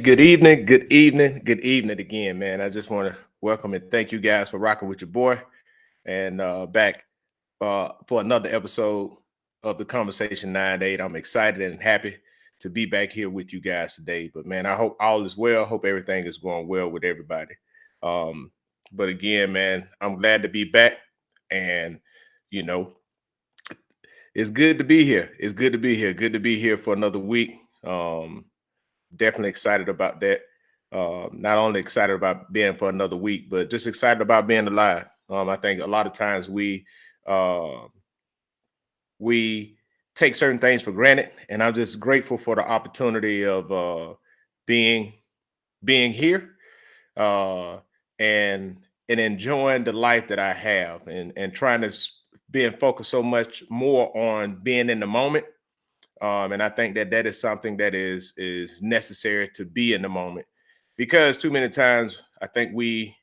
Good evening, good evening, good evening again, man. I just want to welcome and thank you guys for rocking with your boy and back for another episode of the Conversation 9 to 8. I'm excited and happy to be back here with you guys today. But man, I hope all is well. Hope everything is going well with everybody. Um, but again, man, I'm glad to be back, and you know, it's good to be here. It's good to be here. Good to be here for another week. Definitely excited about that. Not only excited about being for another week, but just excited about being alive. I think a lot of times uh, we take certain things for granted, and I'm just grateful for the opportunity of being being here uh, and enjoying the life that I have, and trying to being focused so much more on being in the moment. And I think that that is something that is necessary to be in the moment, because too many times I think we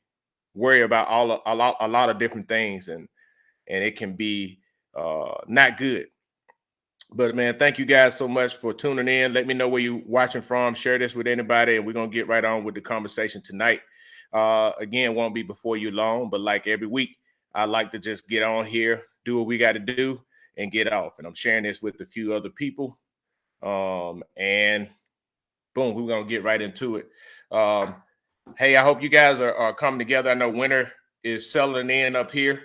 worry about a lot of different things, and it can be not good. But man, thank you guys so much for tuning in. Let me know where you watching from. Share this with anybody, and we're gonna get right on with the conversation tonight. Again, won't be before you long, but like every week, I like to just get on here, do what we got to do, and get off. And I'm sharing this with a few other people, and boom, we're gonna get right into it. Um, hey, I hope you guys are coming together. I know winter is settling in up here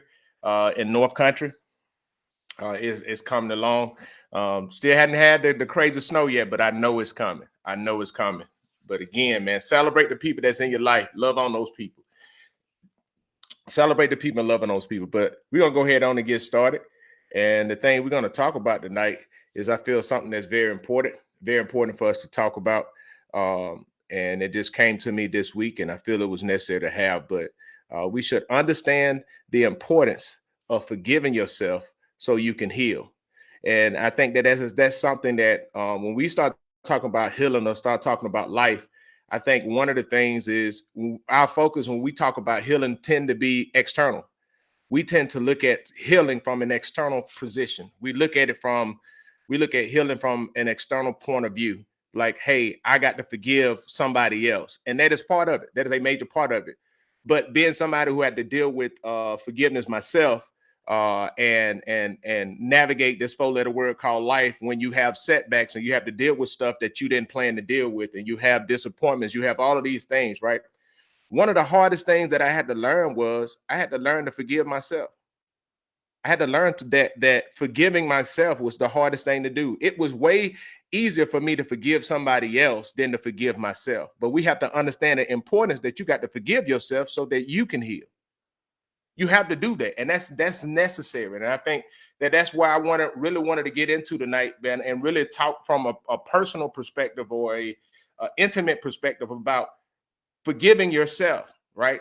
in North Country. It's coming along. Still hadn't had the crazy snow yet, but I know it's coming. I know it's coming. But again, man, celebrate the people that's in your life. Love on those people. Celebrate the people and love on those people. But we're gonna go ahead on and get started. And the thing we're gonna talk about tonight is, I feel, something that's very important for us to talk about. And it just came to me this week, and I feel it was necessary to have. But we should understand the importance of forgiving yourself so you can heal. And I think that that's something that when we start talking about healing or start talking about life, I think one of the things is our focus when we talk about healing tend to be external. We tend to look at healing from an external position. We look at healing from an external point of view. Like, hey, I got to forgive somebody else, and that is part of it. That is a major part of it. But being somebody who had to deal with forgiveness myself, and navigate this four-letter word called life, when you have setbacks and you have to deal with stuff that you didn't plan to deal with, and you have disappointments, you have all of these things, right? One of the hardest things that I had to learn was I had to learn to forgive myself. I had to learn that forgiving myself was the hardest thing to do. It was way easier for me to forgive somebody else than to forgive myself. But we have to understand the importance that you got to forgive yourself so that you can heal. You have to do that, and that's necessary. And I think that that's why I wanted to get into tonight, man, and really talk from a personal perspective, or a intimate perspective about forgiving yourself, right?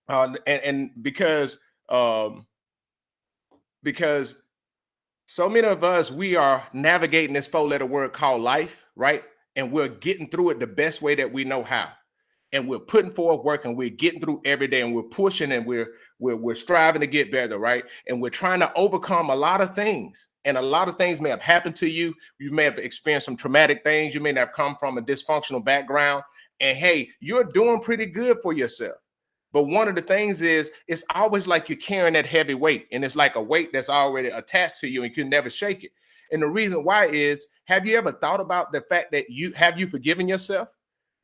And um, because so many of us, we are navigating this four-letter word called life, right? And we're getting through it the best way that we know how. And we're putting forth work, and we're getting through every day, and we're pushing, and we're striving to get better, right? And we're trying to overcome a lot of things. And a lot of things may have happened to you. You may have experienced some traumatic things. You may not have come from a dysfunctional background. And hey, you're doing pretty good for yourself. But one of the things is, it's always like you're carrying that heavy weight, and it's like a weight that's already attached to you and you can never shake it. And the reason why is, have you ever thought about the fact that you forgiven yourself?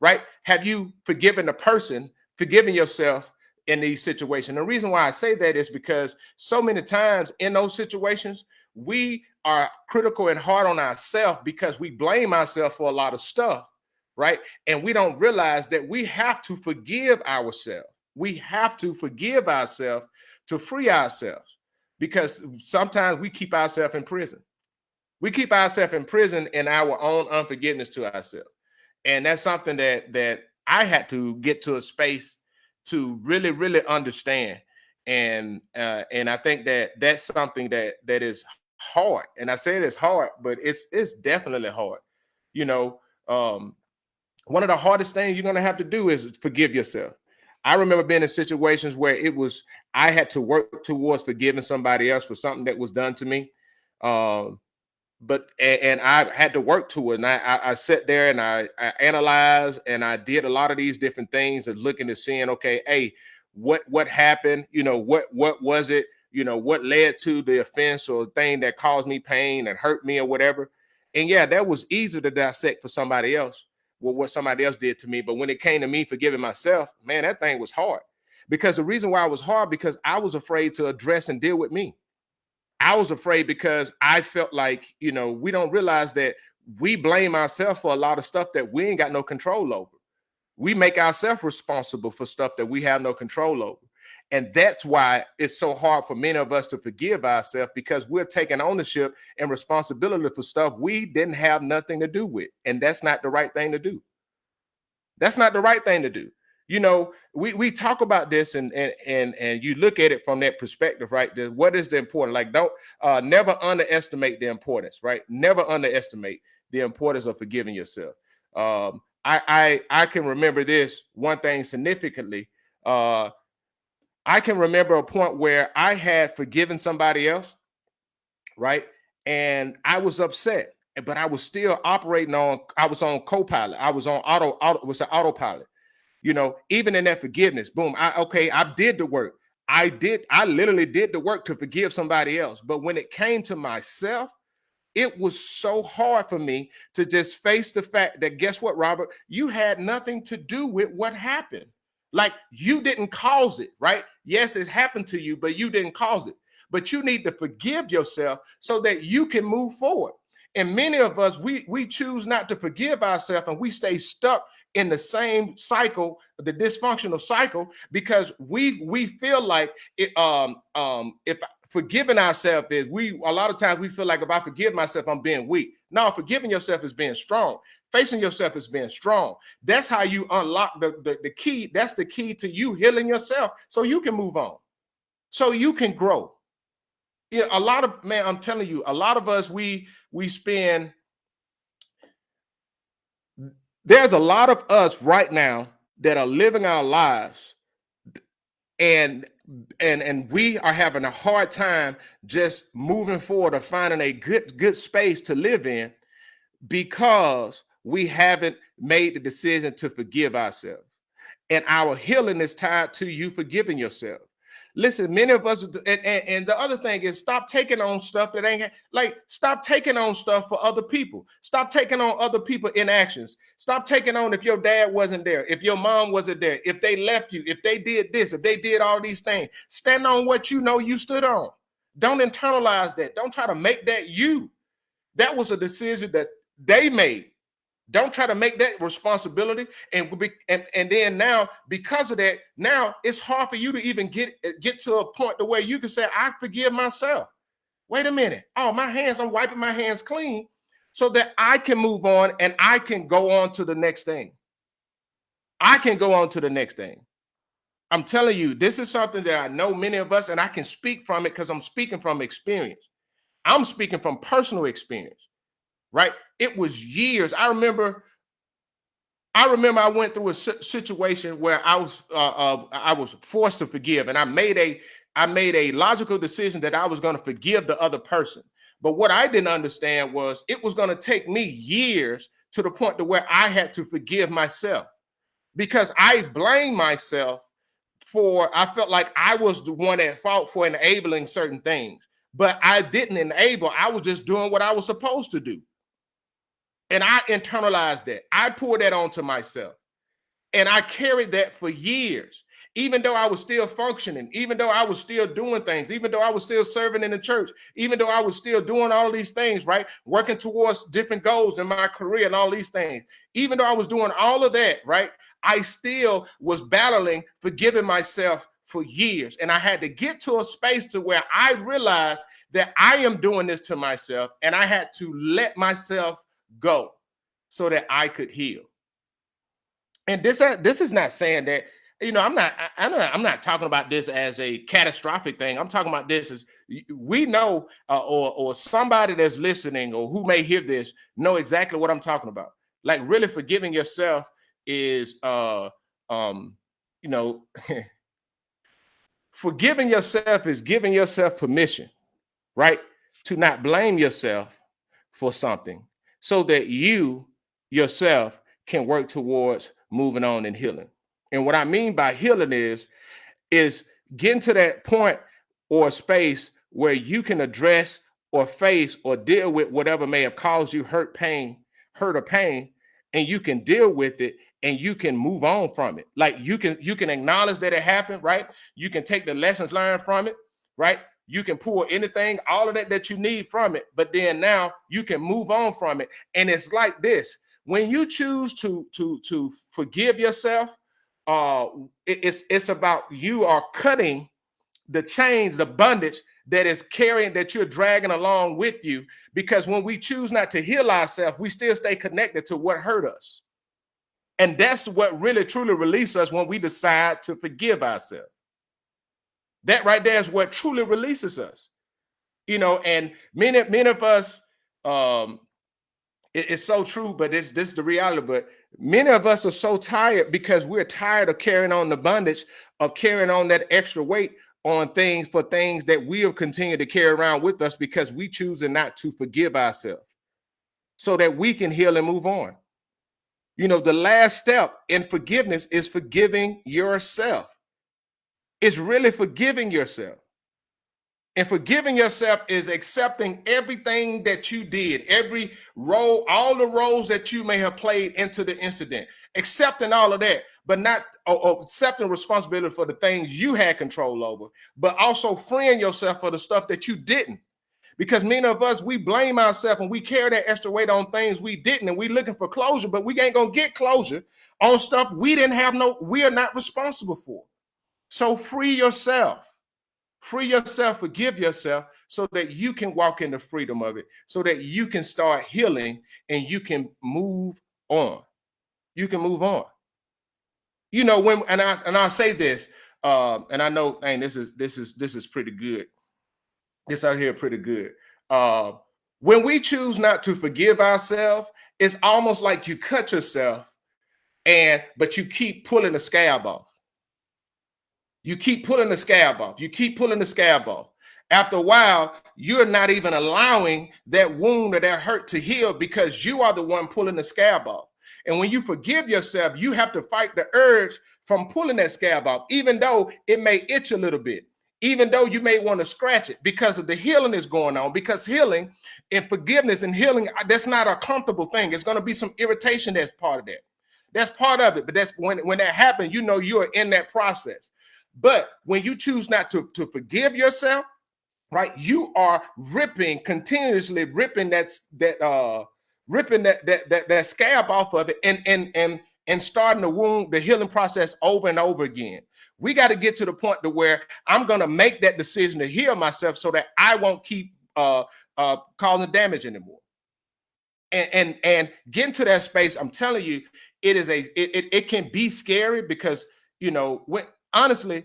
Right? Have you forgiven the person, forgiven yourself in these situations? The reason why I say that is because so many times in those situations, we are critical and hard on ourselves because we blame ourselves for a lot of stuff, right? And we don't realize that we have to forgive ourselves. We have to forgive ourselves to free ourselves, because sometimes we keep ourselves in prison. We keep ourselves in prison in our own unforgiveness to ourselves. And that's something that I had to get to a space to really, really understand. And I think that that's something that is hard. And I say it's hard, but it's definitely hard. You know, one of the hardest things you're gonna have to do is forgive yourself. I remember being in situations where I had to work towards forgiving somebody else for something that was done to me. Um, and I had to work to it. And I sat there and I analyzed and I did a lot of these different things and looking at seeing, okay, hey, what happened? You know, what was it? You know, what led to the offense or thing that caused me pain and hurt me or whatever. And yeah, that was easy to dissect for somebody else, what somebody else did to me. But when it came to me forgiving myself, man, that thing was hard. Because the reason why it was hard, because I was afraid to address and deal with me. I was afraid because I felt like, you know, we don't realize that we blame ourselves for a lot of stuff that we ain't got no control over. We make ourselves responsible for stuff that we have no control over. And that's why it's so hard for many of us to forgive ourselves, because we're taking ownership and responsibility for stuff we didn't have nothing to do with. And that's not the right thing to do. That's not the right thing to do. You know, we talk about this and you look at it from that perspective, right? What is the important? Like, don't never underestimate the importance, right? Never underestimate the importance of forgiving yourself. I can remember this one thing significantly. I can remember a point where I had forgiven somebody else, right? And I was upset, but I was still operating on. I was on co-pilot. I was on auto. It was an autopilot. You know, even in that forgiveness, boom, I did the work. I literally did the work to forgive somebody else. But when it came to myself, it was so hard for me to just face the fact that, guess what, Robert? You had nothing to do with what happened. Like, you didn't cause it, right? Yes, it happened to you, but you didn't cause it. But you need to forgive yourself so that you can move forward. And many of us, we choose not to forgive ourselves, and we stay stuck in the same cycle, the dysfunctional cycle, because we feel like if forgiving ourselves is, we a lot of times we feel like, if I forgive myself, I'm being weak. No, forgiving yourself is being strong. Facing yourself is being strong. That's how you unlock the key. That's the key to you healing yourself, so you can move on, so you can grow. Yeah, a lot of, man, I'm telling you, a lot of us, we spend, there's a lot of us right now that are living our lives, and we are having a hard time just moving forward or finding a good space to live in, because we haven't made the decision to forgive ourselves. And our healing is tied to you forgiving yourself. Listen, many of us, and the other thing is, stop taking on stuff that ain't, like, stop taking on stuff for other people. Stop taking on other people inactions. Stop taking on, if your dad wasn't there, if your mom wasn't there, if they left you, if they did this, if they did all these things. Stand on what you know you stood on. Don't internalize that. Don't try to make that you. That was a decision that they made. Don't try to make that responsibility. And then now, because of that, now it's hard for you to even get to a point to where you can say, I forgive myself. Wait a minute. Oh, I'm wiping my hands clean so that I can move on and I can go on to the next thing. I can go on to the next thing. I'm telling you, this is something that I know many of us, and I can speak from it because I'm speaking from experience. I'm speaking from personal experience, right? It was years. I went through a situation where I was forced to forgive, and I made a logical decision that I was going to forgive the other person. But what I didn't understand was it was going to take me years to the point to where I had to forgive myself, because I blamed myself for, I felt like I was the one at fault for enabling certain things, but I didn't enable. I was just doing what I was supposed to do. And I internalized that. I poured that onto myself. And I carried that for years, even though I was still functioning, even though I was still doing things, even though I was still serving in the church, even though I was still doing all of these things, right? Working towards different goals in my career and all these things. Even though I was doing all of that, right? I still was battling forgiving myself for years. And I had to get to a space to where I realized that I am doing this to myself, and I had to let myself go so that I could heal. And this is not saying that, you know, I'm not talking about this as a catastrophic thing. I'm talking about this as, we know, or somebody that's listening or who may hear this know exactly what I'm talking about. Like, really forgiving yourself is you know, forgiving yourself is giving yourself permission, right, to not blame yourself for something so that you yourself can work towards moving on and healing. And what I mean by healing is getting to that point or space where you can address or face or deal with whatever may have caused you hurt or pain, and you can deal with it and you can move on from it. Like you can acknowledge that it happened, right? You can take the lessons learned from it, right? You can pull anything, all of that you need from it, but then now you can move on from it. And it's like this: when you choose to forgive yourself, it's about you are cutting the chains, the bondage that is carrying, that you're dragging along with you. Because when we choose not to heal ourselves, we still stay connected to what hurt us. And that's what really truly releases us when we decide to forgive ourselves. That right there is what truly releases us. And many of us, it's so true, but this is the reality. But many of us are so tired because we're tired of carrying on the bondage, of carrying on that extra weight on things that we'll continue to carry around with us because we choose not to forgive ourselves so that we can heal and move on. The last step in forgiveness is forgiving yourself. It's really forgiving yourself. And forgiving yourself is accepting everything that you did, every role, all the roles that you may have played into the incident, accepting all of that, but not accepting responsibility for the things you had control over, but also freeing yourself for the stuff that you didn't. Because many of us, we blame ourselves and we carry that extra weight on things we didn't, and we looking for closure, but we ain't gonna get closure on stuff we are not responsible for. So free yourself. Free yourself, forgive yourself so that you can walk in the freedom of it, so that you can start healing and you can move on. You can move on. I'll say this, and I know, this is pretty good. This out here pretty good. When we choose not to forgive ourselves, it's almost like you cut yourself, but you keep pulling the scab off. You keep pulling the scab off. You keep pulling the scab off. After a while, you're not even allowing that wound or that hurt to heal because you are the one pulling the scab off. And when you forgive yourself, you have to fight the urge from pulling that scab off, even though it may itch a little bit, even though you may want to scratch it, because of the healing is going on. Because healing and forgiveness and healing, that's not a comfortable thing. It's going to be some irritation that's part of that. That's part of it. But that's when that happens, you are in that process. But when you choose not to forgive yourself, right, you are continuously ripping that scab off of it and starting the healing process over and over again. We got to get to the point to where I'm going to make that decision to heal myself so that I won't keep causing damage anymore. And getting to that space, I'm telling you, it can be scary because, honestly,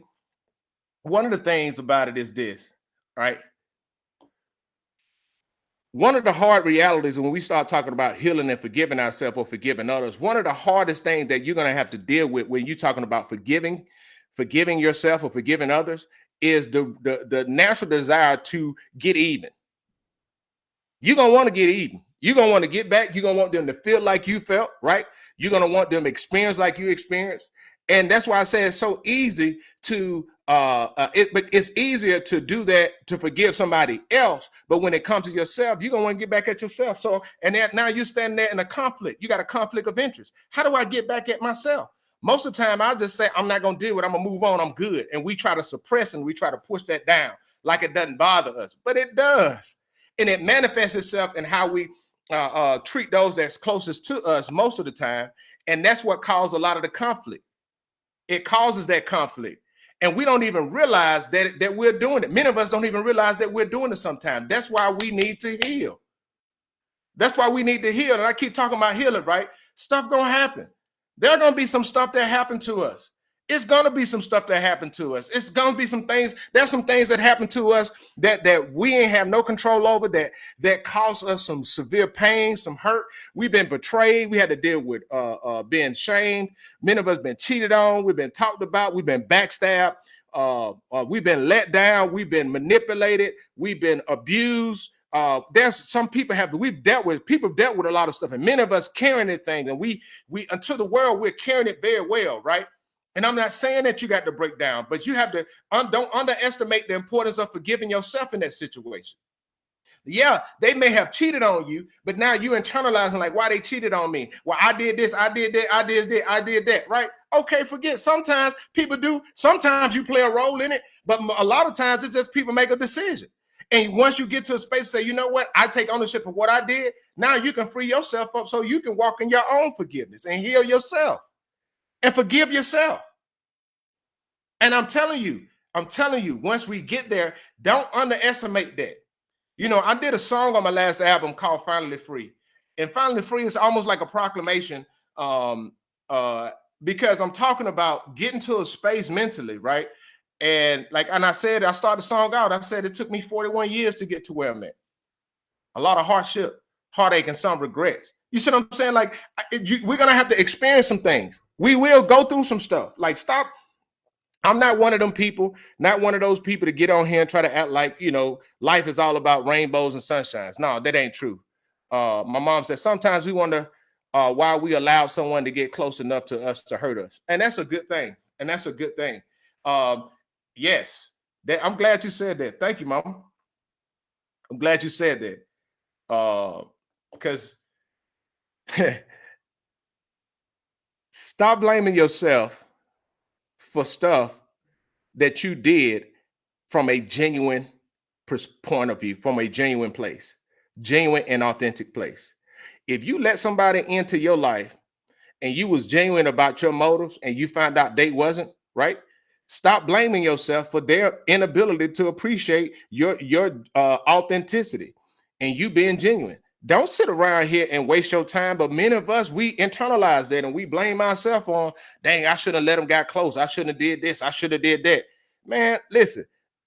one of the things about it is this, right? One of the hard realities when we start talking about healing and forgiving ourselves or forgiving others, one of the hardest things that you're going to have to deal with when you're talking about forgiving yourself or forgiving others is the natural desire to get even. You're going to want to get even. You're going to want to get back. You're going to want them to feel like you felt, right? You're going to want them to experience like you experienced. And that's why I say it's so easy to it's easier to do that, to forgive somebody else. But when it comes to yourself, you're gonna want to get back at yourself. So, and then now you're standing there in a conflict. You got a conflict of interest. How do I get back at myself? Most of the time, I just say, I'm not gonna deal with it. I'm gonna move on. I'm good. And we try to suppress and we try to push that down like it doesn't bother us, but it does. And it manifests itself in how we treat those that's closest to us most of the time. And that's what caused a lot of the conflict. It causes that conflict. And we don't even realize that we're doing it. Many of us don't even realize that we're doing it sometimes. That's why we need to heal. That's why we need to heal. And I keep talking about healing, right? Stuff gonna happen. There's gonna be some stuff that happened to us. It's gonna be some stuff that happened to us. It's gonna be some things. There's some things that happen to us that we ain't have no control over, that cause us some severe pain, some hurt. We've been betrayed. We had to deal with being shamed. Many of us been cheated on. We've been talked about. We've been backstabbed. We've been let down. We've been manipulated. We've been abused. there's some people we've dealt with a lot of stuff, and many of us carrying it things, and we unto the world we're carrying it very well, right? And I'm not saying that you got to break down, but you have to don't underestimate the importance of forgiving yourself in that situation. Yeah, they may have cheated on you, but now you internalizing like, why they cheated on me? Well, I did this, I did that, I did that, I did that, right? Okay, forget. Sometimes people do. Sometimes you play a role in it, but a lot of times it's just people make a decision. And once you get to a space, say, you know what? I take ownership of what I did. Now you can free yourself up so you can walk in your own forgiveness and heal yourself and forgive yourself. And I'm telling you, once we get there, don't underestimate that. You know, I did a song on my last album called Finally Free. And Finally Free is almost like a proclamation because I'm talking about getting to a space mentally, right? And I said, I started the song out. I said it took me 41 years to get to where I'm at. A lot of hardship, heartache, and some regrets. You see what I'm saying? Like, we're going to have to experience some things. We will go through some stuff. Like, stop. I'm not one of them people, not one of those people to get on here and try to act like, you know, life is all about rainbows and sunshines. No, that ain't true. My mom said sometimes we wonder why we allow someone to get close enough to us to hurt us. And that's a good thing. Yes, I'm glad you said that. Thank you, Mama. I'm glad you said that. Because stop blaming yourself for stuff that you did from a genuine point of view, from a genuine place, genuine and authentic place. If you let somebody into your life and you was genuine about your motives and you found out they wasn't, right? Stop blaming yourself for their inability to appreciate your authenticity and you being genuine. Don't sit around here and waste your time. But many of us, we internalize that and we blame ourselves on, dang, I shouldn't have let them get close. I shouldn't have did this. I should have did that. Man, listen,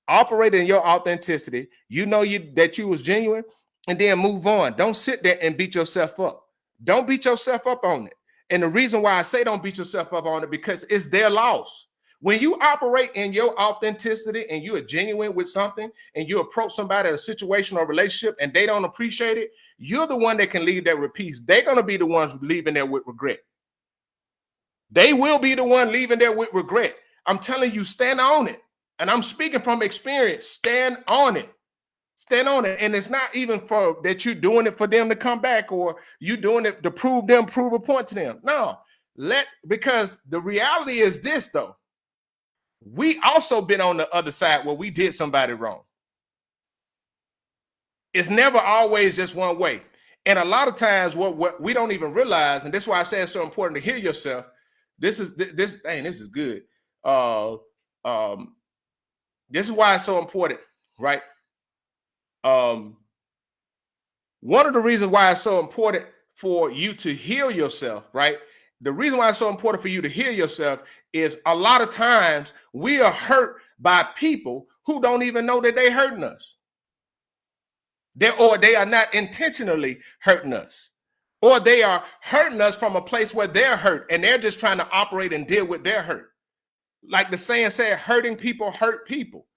operate in your authenticity. You know that you was genuine, and then move on. Don't sit there and beat yourself up. Don't beat yourself up on it. And the reason why I say don't beat yourself up on it, because it's their loss. When you operate in your authenticity and you are genuine with something and you approach somebody, a situation or relationship, and they don't appreciate it, you're the one that can leave there with peace. They're going to be the ones leaving there with regret. They will be the one leaving there with regret. I'm telling you, stand on it. And I'm speaking from experience. Stand on it. Stand on it. And it's not even for that you're doing it for them to come back or you doing it to prove a point to them. No, because the reality is this, though. We also been on the other side where we did somebody wrong. It's never always just one way. And a lot of times what we don't even realize, and that's why I say it's so important to hear yourself. This is good. This is why it's so important, right? One of the reasons why it's so important for you to heal yourself, right? The reason why it's so important for you to hear yourself is a lot of times we are hurt by people who don't even know that they're hurting us. They are not intentionally hurting us. Or they are hurting us from a place where they're hurt and they're just trying to operate and deal with their hurt. Like the saying said, hurting people hurt people.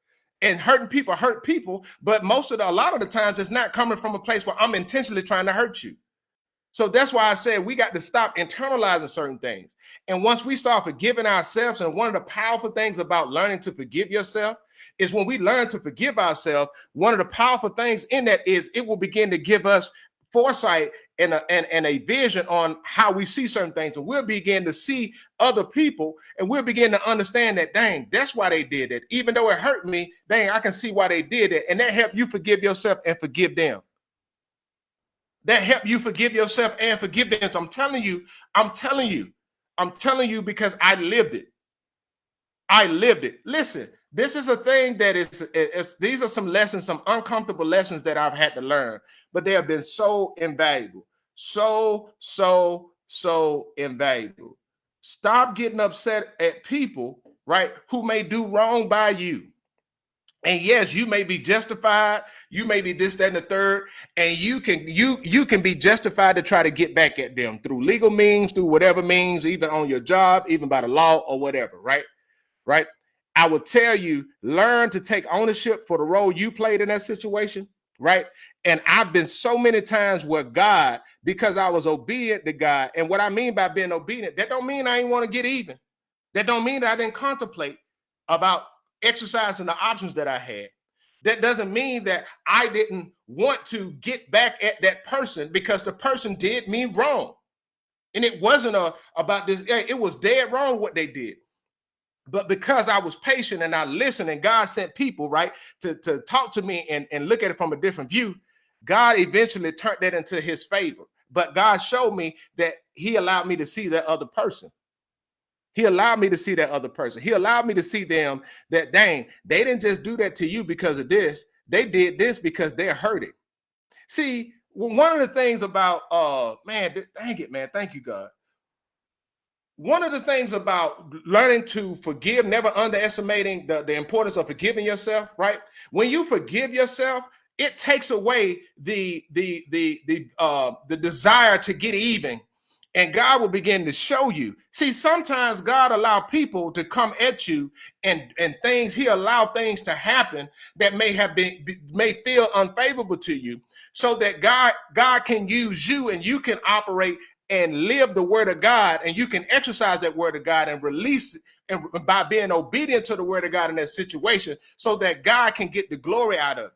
And hurting people hurt people. But a lot of the times it's not coming from a place where I'm intentionally trying to hurt you. So that's why I said we got to stop internalizing certain things. And once we start forgiving ourselves, and one of the powerful things about learning to forgive yourself is when we learn to forgive ourselves, one of the powerful things in that is it will begin to give us foresight and a vision on how we see certain things. And we'll begin to see other people and we'll begin to understand that, dang, that's why they did it. Even though it hurt me, dang, I can see why they did it. And that helped you forgive yourself and forgive them. That help you forgive yourself and forgive them. So I'm telling you because I lived it. Listen, this is a thing that these are some lessons, some uncomfortable lessons that I've had to learn, but they have been so invaluable. So invaluable. Stop getting upset at people, right, who may do wrong by you. And yes, you may be justified. You may be this, that, and the third. And you can be justified to try to get back at them through legal means, through whatever means, even on your job, even by the law or whatever, right? I would tell you, learn to take ownership for the role you played in that situation, right? And I've been so many times where God, because I was obedient to God, and what I mean by being obedient, that don't mean I ain't want to get even. That don't mean that I didn't contemplate about exercising the options that I had. That doesn't mean that I didn't want to get back at that person because the person did me wrong. And it wasn't about this, it was dead wrong what they did. But because I was patient and I listened, and God sent people, right, to talk to me and look at it from a different view, God eventually turned that into his favor. But God showed me that he allowed me to see that other person. He allowed me to see that other person. He allowed me to see them that, dang, they didn't just do that to you because of this. They did this because they're hurting. See, one of the things about, man, dang it, man. Thank you, God. One of the things about learning to forgive, never underestimating the importance of forgiving yourself, right? When you forgive yourself, it takes away the desire to get even, and God will begin to show you. See, sometimes God allow people to come at you, and things, he allowed things to happen that may feel unfavorable to you, so that God can use you, and you can operate and live the word of God, and you can exercise that word of God and release it, and by being obedient to the word of God in that situation, so that God can get the glory out of it.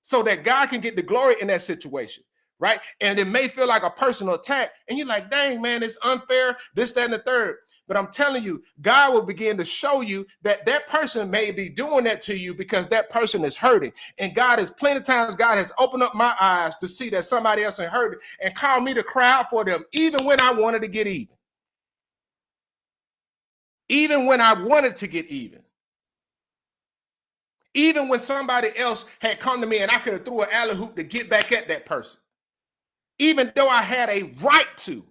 So that God can get the glory in that situation, right? And it may feel like a personal attack, and you're like, dang, man, it's unfair, this, that, and the third. But I'm telling you, God will begin to show you that that person may be doing that to you because that person is hurting. And God has plenty of times, God has opened up my eyes to see that somebody else is hurting and called me to cry out for them, even when I wanted to get even. Even when I wanted to get even. Even when somebody else had come to me and I could have threw an alley hoop to get back at that person. Even though I had a right to,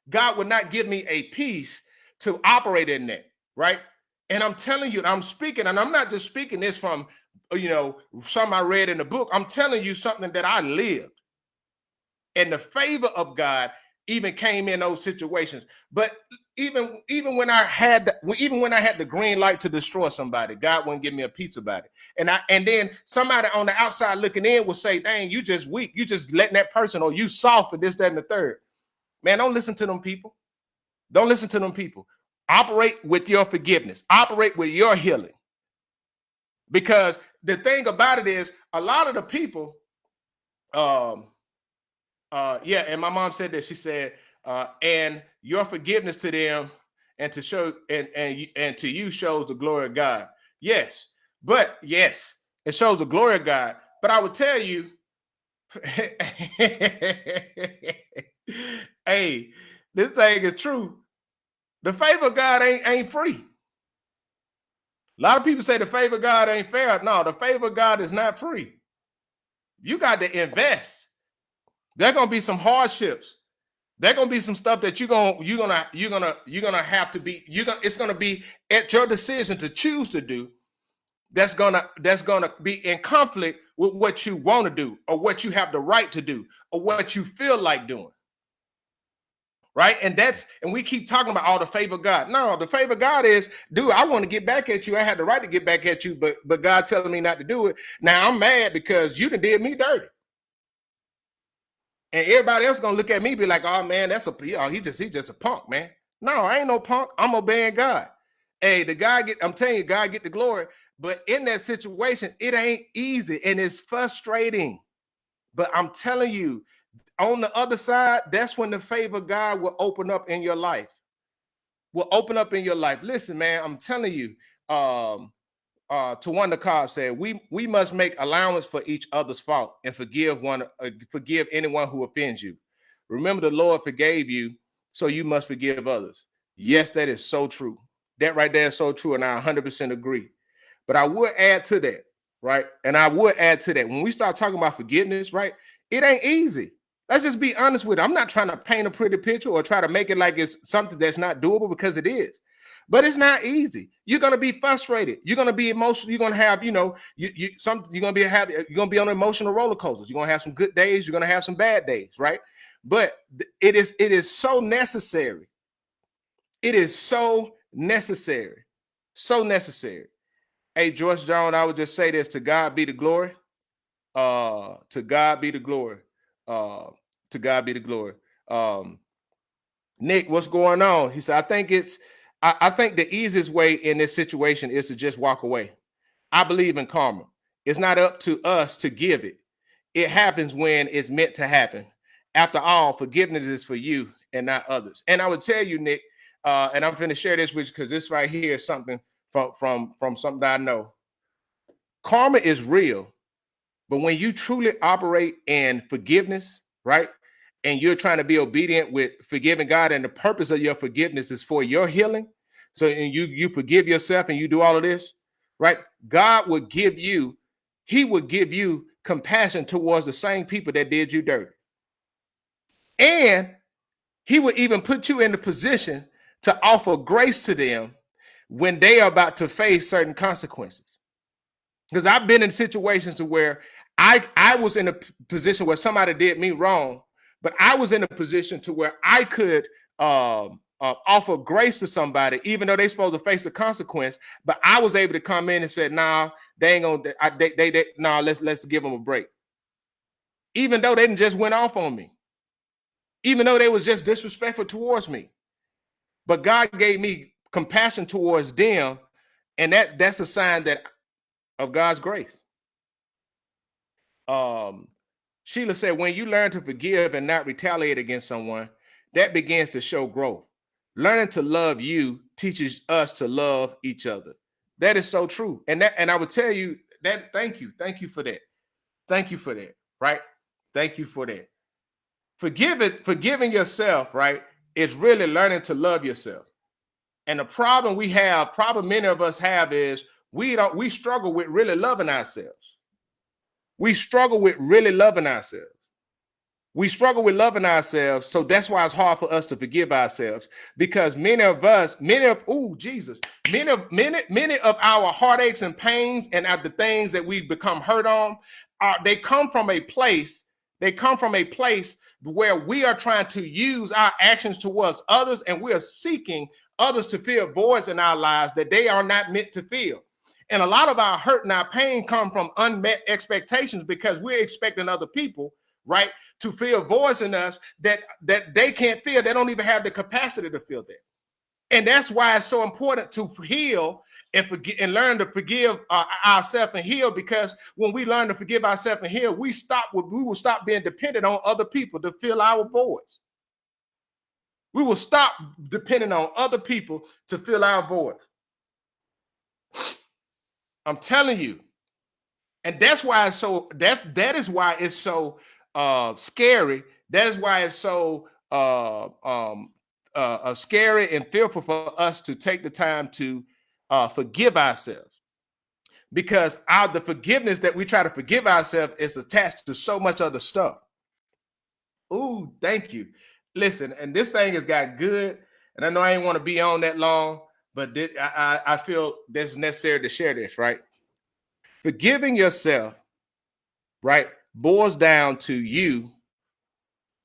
God would not give me a peace to operate in that, right? And I'm telling you, I'm speaking, and I'm not just speaking this from, something I read in the book. I'm telling you something that I lived. And the favor of God even came in those situations. But even when I had the green light to destroy somebody, God wouldn't give me a peace about it. And then somebody on the outside looking in will say, dang, you just weak. You just letting that person, or you soft for this, that, and the third. Man, don't listen to them people. Don't listen to them people. Operate with your forgiveness. Operate with your healing. Because the thing about it is, a lot of the people, and my mom said that. She said, and your forgiveness to them and to show and to you shows the glory of God. Yes, but yes, it shows the glory of God. But I would tell you, hey, this thing is true. The favor of God ain't free. A lot of people say the favor of God ain't fair. No, the favor of God is not free. You got to invest. There's gonna be some hardships. There's gonna be some stuff that you're gonna have to be. It's gonna be at your decision to choose to do. That's gonna be in conflict with what you want to do, or what you have the right to do, or what you feel like doing. Right. And we keep talking about all the favor of God. No, the favor of God is, dude, I want to get back at you. I had the right to get back at you, but God telling me not to do it. Now I'm mad because you done did me dirty. And everybody else gonna look at me and be like, oh man, he's just a punk, man. No, I ain't no punk. I'm obeying God. Hey, I'm telling you, God get the glory. But in that situation, it ain't easy and it's frustrating. But I'm telling you, on the other side, that's when the favor of God will open up in your life. Will open up in your life. Listen, man, I'm telling you, Tawanda Cobb said, we must make allowance for each other's fault and forgive anyone who offends you. Remember, the Lord forgave you, so you must forgive others. Yes, that is so true. That right there is so true, and I 100% agree. But I would add to that, right? And I would add to that, when we start talking about forgiveness, right? It ain't easy. Let's just be honest with it. I'm not trying to paint a pretty picture or try to make it like it's something that's not doable, because it is. But it's not easy. You're gonna be frustrated. You're gonna be emotional. You're gonna have, you're gonna be on emotional roller coasters. You're gonna have some good days. You're gonna have some bad days, right? But it is so necessary. It is so necessary. So necessary. Hey, George Jones, I would just say this: to God be the glory. To God be the glory. To God be the glory. Nick, what's going on? He said, I think the easiest way in this situation is to just walk away. I believe in karma. It's not up to us to give it. It happens when it's meant to happen. After all, forgiveness is for you and not others. And I would tell you, Nick, and I'm going to share this with you because this right here is something from something that I know. Karma is real, but when you truly operate in forgiveness, right, and you're trying to be obedient with forgiving God, and the purpose of your forgiveness is for your healing. So, and you forgive yourself and you do all of this, right? God would give you, he would give you compassion towards the same people that did you dirty. And he would even put you in the position to offer grace to them when they are about to face certain consequences. Because I've been in situations where I was in a position where somebody did me wrong, but I was in a position to where I could offer grace to somebody, even though they're supposed to face a consequence. But I was able to come in and say, "Nah, they ain't gonna. Nah, let's give them a break." Even though they didn't just went off on me, even though they was just disrespectful towards me, but God gave me compassion towards them, and that's a sign of God's grace. Sheila said, when you learn to forgive and not retaliate against someone, that begins to show growth. Learning to love you teaches us to love each other. That is so true. And I would tell you that, thank you for that. Thank you for that, right? Thank you for that. Forgiving yourself, right, is really learning to love yourself. And the problem many of us have is we struggle with really loving ourselves. We struggle with really loving ourselves. We struggle with loving ourselves. So that's why it's hard for us to forgive ourselves, because many of our heartaches and pains and the things that we become hurt on, they come from a place where we are trying to use our actions towards others, and we are seeking others to fill voids in our lives that they are not meant to fill. And a lot of our hurt and our pain come from unmet expectations, because we're expecting other people, right, to fill voids in us that they can't fill. They don't even have the capacity to fill that. And that's why it's so important to heal and learn to forgive ourselves and heal, because when we learn to forgive ourselves and heal, we will stop being dependent on other people to fill our voids. We will stop depending on other people to fill our voids. I'm telling you. And that's why it's so that is why it's so scary. That is why it's so scary and fearful for us to take the time to forgive ourselves, because the forgiveness that we try to forgive ourselves is attached to so much other stuff. Ooh, thank you. Listen, and this thing has got good, and I know I ain't want to be on that long, but I feel this is necessary to share this, right? Forgiving yourself, right, boils down to you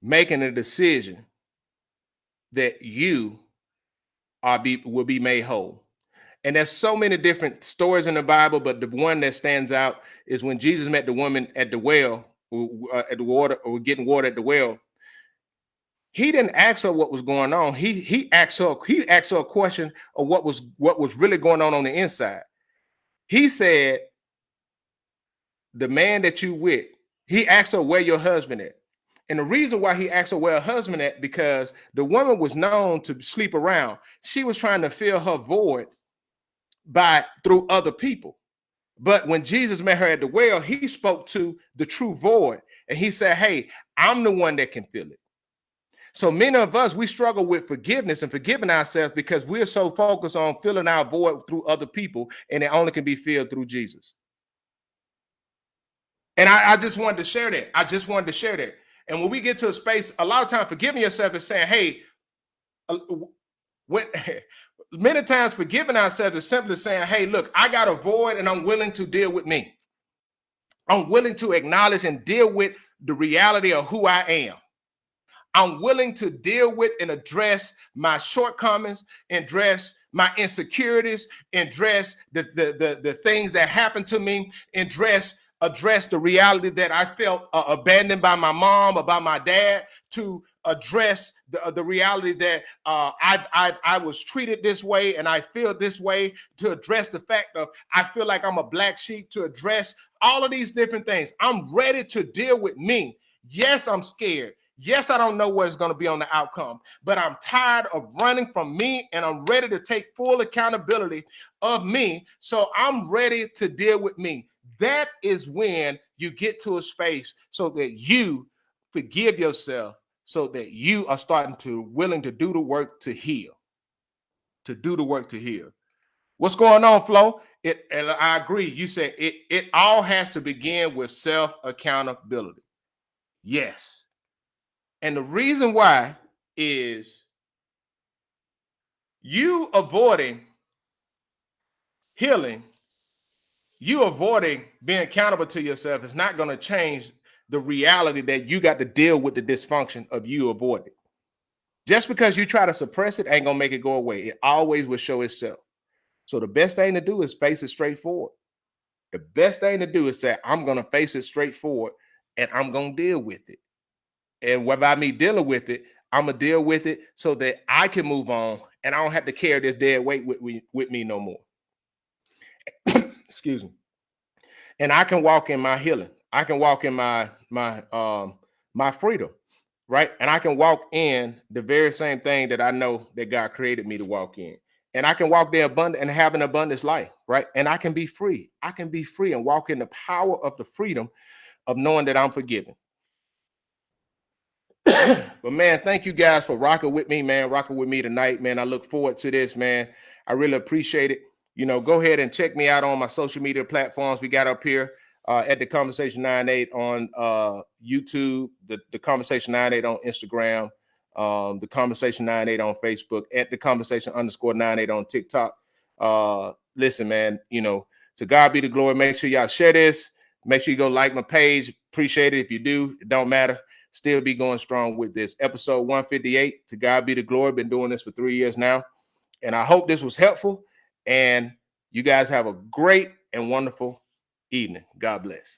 making a decision that you will be made whole. And there's so many different stories in the Bible, but the one that stands out is when Jesus met the woman at the well, at the water, or getting water at the well. He didn't ask her what was going on. He asked her a question of what was really going on the inside. He said, the man that you with, he asked her where your husband at. And the reason why he asked her where her husband at, because the woman was known to sleep around. She was trying to fill her void through other people. But when Jesus met her at the well, he spoke to the true void. And he said, hey, I'm the one that can fill it. So many of us, we struggle with forgiveness and forgiving ourselves because we're so focused on filling our void through other people, and it only can be filled through Jesus. And I just wanted to share that. And when we get to a space, a lot of times forgiving yourself is saying, hey, many times forgiving ourselves is simply saying, hey, look, I got a void and I'm willing to deal with me. I'm willing to acknowledge and deal with the reality of who I am. I'm willing to deal with and address my shortcomings, address my insecurities, address the things that happen to me, address address the reality that I felt abandoned by my mom or by my dad, to address the reality that I was treated this way and I feel this way, to address the fact of I feel like I'm a black sheep, to address all of these different things. I'm ready to deal with me. Yes, I'm scared. Yes, I don't know what's going to be on the outcome, but I'm tired of running from me and I'm ready to take full accountability of me. So I'm ready to deal with me. That is when you get to a space so that you forgive yourself, so that you are starting to willing to do the work to heal, to do the work to heal. What's going on, Flo? And I agree. You said it all has to begin with self accountability. Yes. And the reason why is you avoiding healing, you avoiding being accountable to yourself is not going to change the reality that you got to deal with the dysfunction of you avoiding. Just because you try to suppress it ain't going to make it go away. It always will show itself. So the best thing to do is face it straightforward. The best thing to do is say, I'm going to face it straightforward and I'm going to deal with it. And by me dealing with it, I'm going to deal with it so that I can move on and I don't have to carry this dead weight with me no more. Excuse me. And I can walk in my healing. I can walk in my freedom, right? And I can walk in the very same thing that I know that God created me to walk in. And I can walk the abundant and have an abundance life, right? And I can be free. I can be free and walk in the power of the freedom of knowing that I'm forgiven. But man, thank you guys for rocking with me, man. Rocking with me tonight, man. I look forward to this, man. I really appreciate it. You know, go ahead and check me out on my social media platforms we got up here at the Conversation 98 on YouTube, the Conversation 98 on Instagram, the Conversation 98 on Facebook, at the Conversation _98 on TikTok. Listen, man, you know, to God be the glory. Make sure y'all share this. Make sure you go like my page. Appreciate it. If you do, it don't matter. Still be going strong with this. Episode 158. To God be the glory. Been doing this for 3 years now. And I hope this was helpful. And you guys have a great and wonderful evening. God bless.